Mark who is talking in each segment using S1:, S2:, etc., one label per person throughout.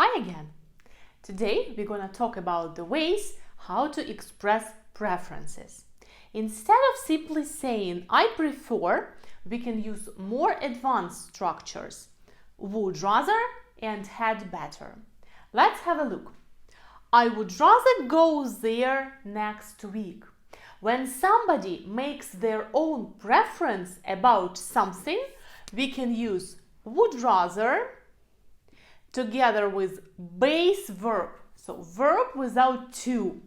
S1: Hi again! Today we're gonna talk about the ways how to express preferences. Instead of simply saying I prefer, we can use more advanced structures, would rather and had better. Let's have a look. I would rather go there next week. When somebody makes their own preference about something, we can use would rather together with base verb, so verb without to.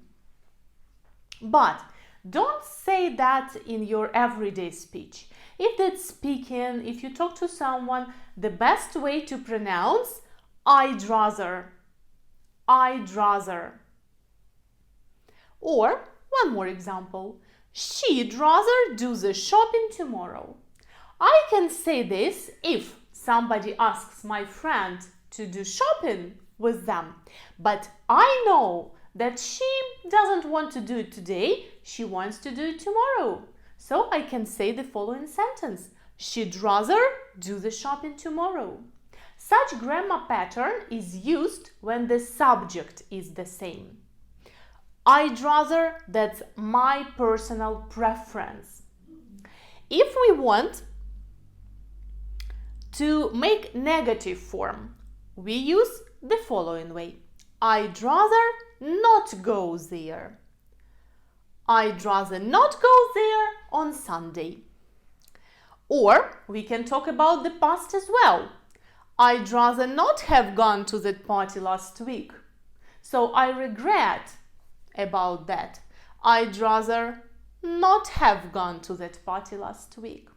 S1: But don't say that in your everyday speech. If that's speaking, if you talk to someone, the best way to pronounce I'd rather. I'd rather. Or one more example. She'd rather do the shopping tomorrow. I can say this if somebody asks my friend to do shopping with them, but I know that she doesn't want to do it today, she wants to do it tomorrow. So I can say the following sentence: she'd rather do the shopping tomorrow. Such grammar pattern is used when the subject is the same. I'd rather, that's my personal preference. If we want to make negative form, we use the following way. I'd rather not go there. I'd rather not go there on Sunday. Or we can talk about the past as well. I'd rather not have gone to that party last week. So I regret about that. I'd rather not have gone to that party last week.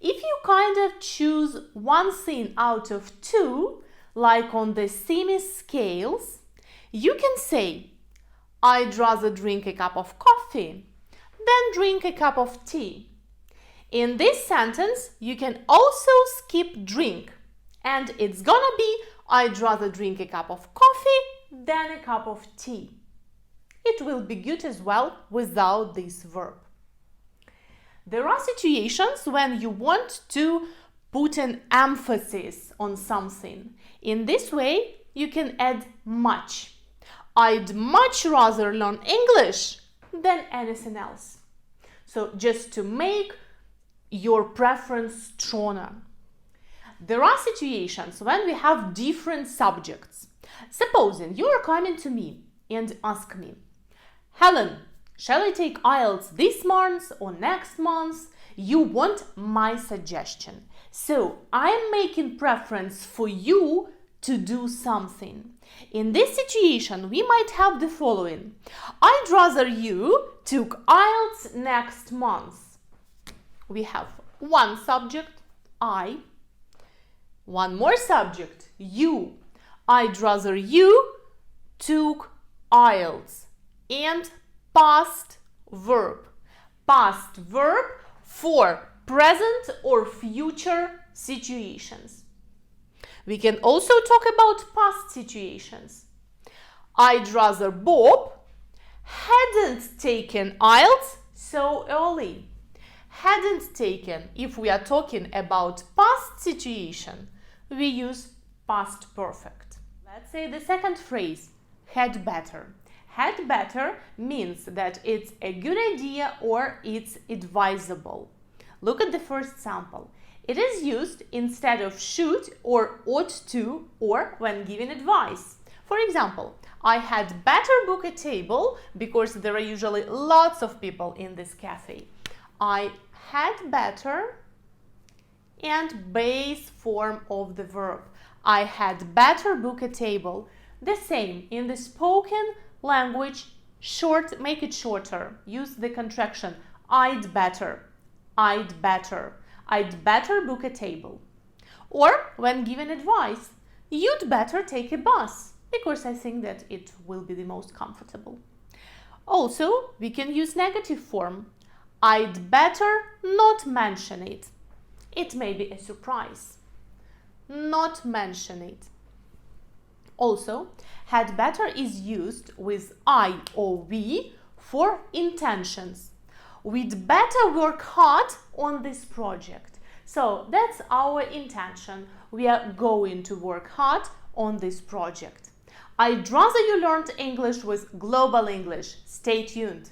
S1: If you kind of choose one thing out of two, like on the semi scales, you can say, I'd rather drink a cup of coffee than drink a cup of tea. In this sentence, you can also skip drink, and it's gonna be, I'd rather drink a cup of coffee than a cup of tea. It will be good as well without this verb. There are situations when you want to put an emphasis on something. In this way, you can add much. I'd much rather learn English than anything else. So just to make your preference stronger. There are situations when we have different subjects. Supposing you are coming to me and ask me, Helen, shall I take IELTS this month or next month? You want my suggestion. So I'm making preference for you to do something. In this situation, we might have the following. I'd rather you took IELTS next month. We have one subject, I. One more subject, you. I'd rather you took IELTS. And past verb. Past verb for present or future situations. We can also talk about past situations. I'd rather Bob hadn't taken IELTS so early. Hadn't taken, if we are talking about past situation, we use past perfect. Let's say the second phrase, had better. Had better means that it's a good idea or it's advisable. Look at the first sample. It is used instead of should or ought to or when giving advice. For example, I had better book a table because there are usually lots of people in this cafe. I had better and base form of the verb. I had better book a table. The same in the spoken language, short, make it shorter. Use the contraction. I'd better. I'd better. I'd better book a table. Or when given advice, you'd better take a bus because I think that it will be the most comfortable. Also, we can use negative form. I'd better not mention it. It may be a surprise. Not mention it. Also, had better is used with I or we for intentions. We'd better work hard on this project. So that's our intention. We are going to work hard on this project. I'd rather you learned English with Global English. Stay tuned.